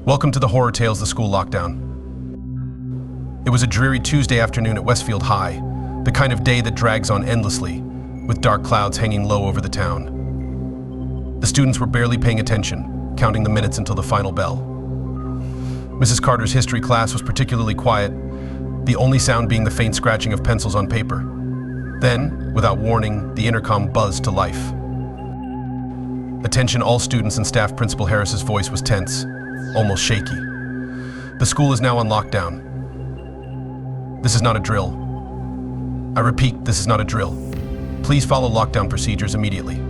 Welcome to the Horror Tales, the school lockdown. It was a dreary Tuesday afternoon at Westfield High, the kind of day that drags on endlessly, with dark clouds hanging low over the town. The students were barely paying attention, counting the minutes until the final bell. Mrs. Carter's history class was particularly quiet, the only sound being the faint scratching of pencils on paper. Then, without warning, the intercom buzzed to life. Attention all students and staff. Principal Harris's voice was tense, almost shaky. The school is now on lockdown. This is not a drill. I repeat, this is not a drill. Please follow lockdown procedures immediately.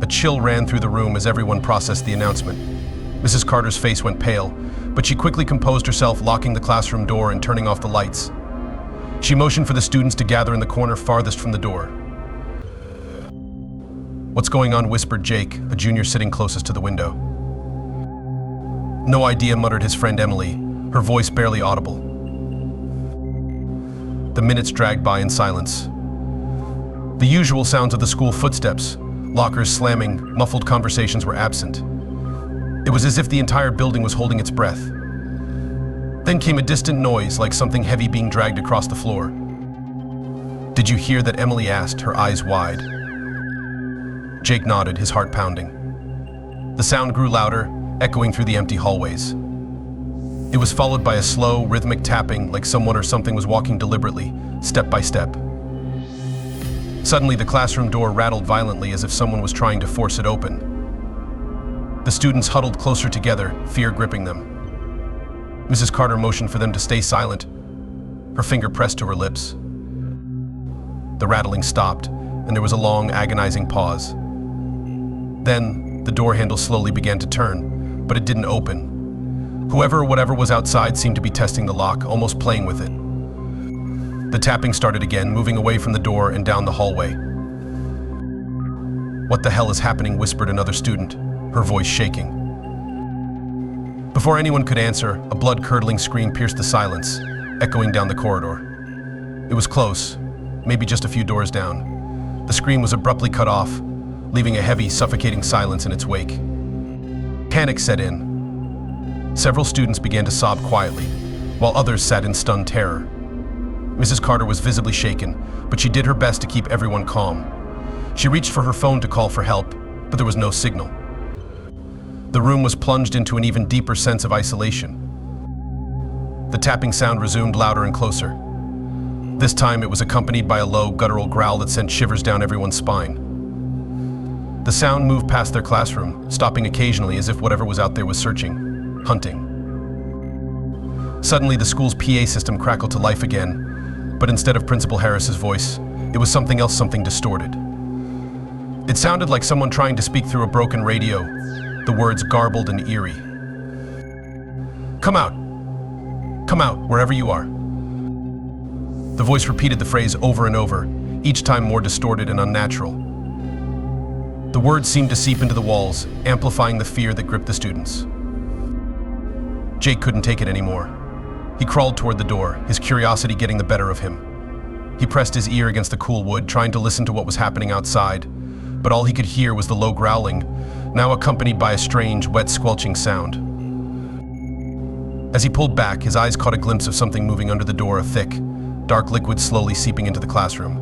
A chill ran through the room as everyone processed the announcement. Mrs. Carter's face went pale, but she quickly composed herself, locking the classroom door and turning off the lights. She motioned for the students to gather in the corner farthest from the door. "What's going on?" whispered Jake, a junior sitting closest to the window. "No idea," muttered his friend Emily, her voice barely audible. The minutes dragged by in silence. The usual sounds of the school footsteps, lockers slamming, muffled conversations were absent. It was as if the entire building was holding its breath. Then came a distant noise, like something heavy being dragged across the floor. "Did you hear that?" Emily asked, her eyes wide. Jake nodded, his heart pounding. The sound grew louder, echoing through the empty hallways. It was followed by a slow, rhythmic tapping, like someone or something was walking deliberately, step by step. Suddenly, the classroom door rattled violently as if someone was trying to force it open. The students huddled closer together, fear gripping them. Mrs. Carter motioned for them to stay silent, her finger pressed to her lips. The rattling stopped, and there was a long, agonizing pause. Then, the door handle slowly began to turn, but it didn't open. Whoever or whatever was outside seemed to be testing the lock, almost playing with it. The tapping started again, moving away from the door and down the hallway. "What the hell is happening?" whispered another student, her voice shaking. Before anyone could answer, a blood-curdling scream pierced the silence, echoing down the corridor. It was close, maybe just a few doors down. The scream was abruptly cut off, leaving a heavy, suffocating silence in its wake. Panic set in. Several students began to sob quietly, while others sat in stunned terror. Mrs. Carter was visibly shaken, but she did her best to keep everyone calm. She reached for her phone to call for help, but there was no signal. The room was plunged into an even deeper sense of isolation. The tapping sound resumed, louder and closer. This time it was accompanied by a low, guttural growl that sent shivers down everyone's spine. The sound moved past their classroom, stopping occasionally as if whatever was out there was searching, hunting. Suddenly, the school's PA system crackled to life again, but instead of Principal Harris's voice, it was something else, something distorted. It sounded like someone trying to speak through a broken radio, the words garbled and eerie. "Come out! Come out, wherever you are." The voice repeated the phrase over and over, each time more distorted and unnatural. The words seemed to seep into the walls, amplifying the fear that gripped the students. Jake couldn't take it anymore. He crawled toward the door, his curiosity getting the better of him. He pressed his ear against the cool wood, trying to listen to what was happening outside, but all he could hear was the low growling, now accompanied by a strange, wet, squelching sound. As he pulled back, his eyes caught a glimpse of something moving under the door, a thick, dark liquid slowly seeping into the classroom.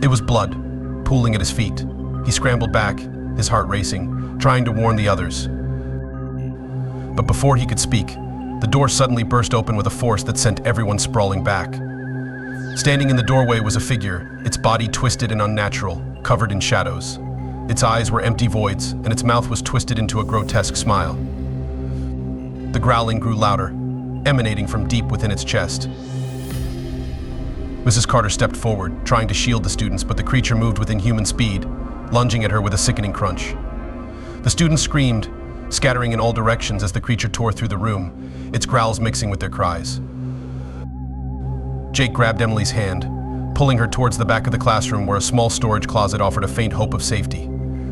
It was blood, pooling at his feet. He scrambled back, his heart racing, trying to warn the others. But before he could speak, the door suddenly burst open with a force that sent everyone sprawling back. Standing in the doorway was a figure, its body twisted and unnatural, covered in shadows. Its eyes were empty voids, and its mouth was twisted into a grotesque smile. The growling grew louder, emanating from deep within its chest. Mrs. Carter stepped forward, trying to shield the students, but the creature moved with inhuman speed, lunging at her with a sickening crunch. The students screamed, scattering in all directions as the creature tore through the room, its growls mixing with their cries. Jake grabbed Emily's hand, pulling her towards the back of the classroom where a small storage closet offered a faint hope of safety.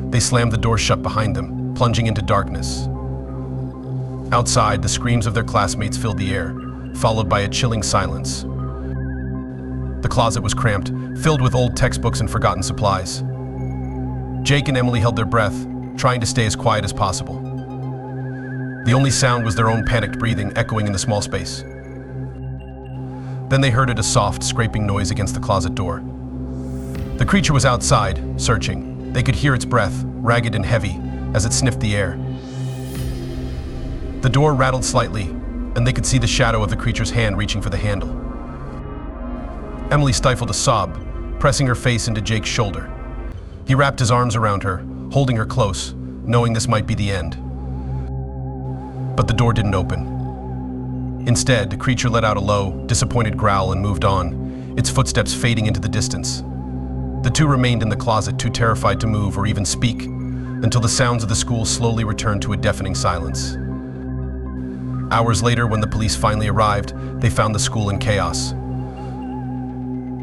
They slammed the door shut behind them, plunging into darkness. Outside, the screams of their classmates filled the air, followed by a chilling silence. The closet was cramped, filled with old textbooks and forgotten supplies. Jake and Emily held their breath, trying to stay as quiet as possible. The only sound was their own panicked breathing echoing in the small space. Then they heard a soft, scraping noise against the closet door. The creature was outside, searching. They could hear its breath, ragged and heavy, as it sniffed the air. The door rattled slightly, and they could see the shadow of the creature's hand reaching for the handle. Emily stifled a sob, pressing her face into Jake's shoulder. He wrapped his arms around her, holding her close, knowing this might be the end. But the door didn't open. Instead, the creature let out a low, disappointed growl and moved on, its footsteps fading into the distance. The two remained in the closet, too terrified to move or even speak, until the sounds of the school slowly returned to a deafening silence. Hours later, when the police finally arrived, they found the school in chaos.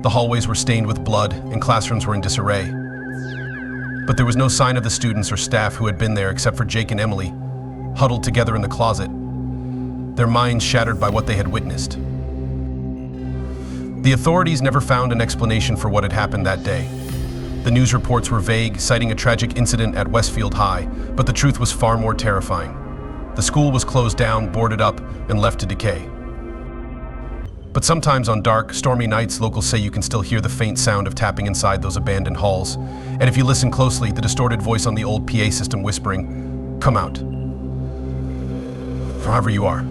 The hallways were stained with blood and classrooms were in disarray. But there was no sign of the students or staff who had been there except for Jake and Emily, huddled together in the closet, their minds shattered by what they had witnessed. The authorities never found an explanation for what had happened that day. The news reports were vague, citing a tragic incident at Westfield High, but the truth was far more terrifying. The school was closed down, boarded up, and left to decay. But sometimes on dark, stormy nights, locals say you can still hear the faint sound of tapping inside those abandoned halls. And if you listen closely, the distorted voice on the old PA system whispering, "Come out. From however you are."